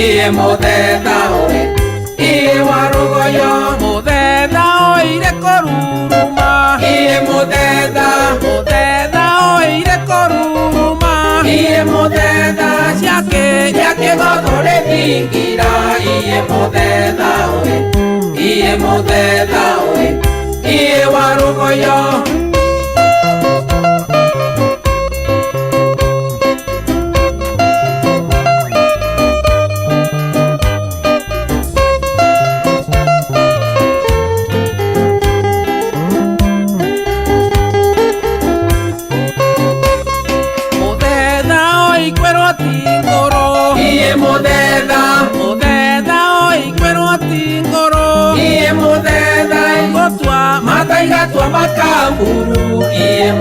iye muthetha oe iye warugoyo muthetha oire koruruma iye muthetha oire koruruma iye muthetha ciake gotore thingira iye muthetha oe iye warugoyo iye muthetha gotwa mataigatwa makamburu iye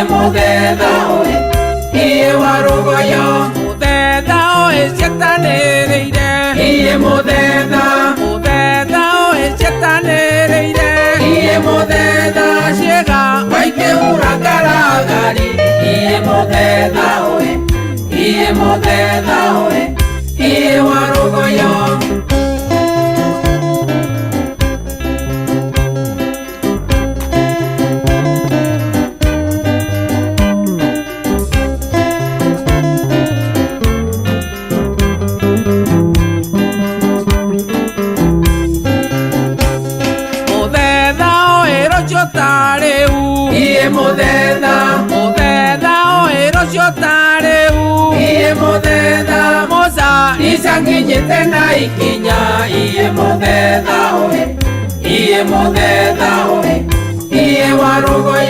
muthetha oe iye warugoyo muthetha oe ciatanĩrĩire iye muthetha oe ciatanĩrĩire iye muthetha ciĩga waike uragaragari iye muthetha oe iye warugoyo iye muthetha oe rũcio tarĩu iye muthetha moca icanginyĩte na ikinya iye muthetha oe iye warugoyo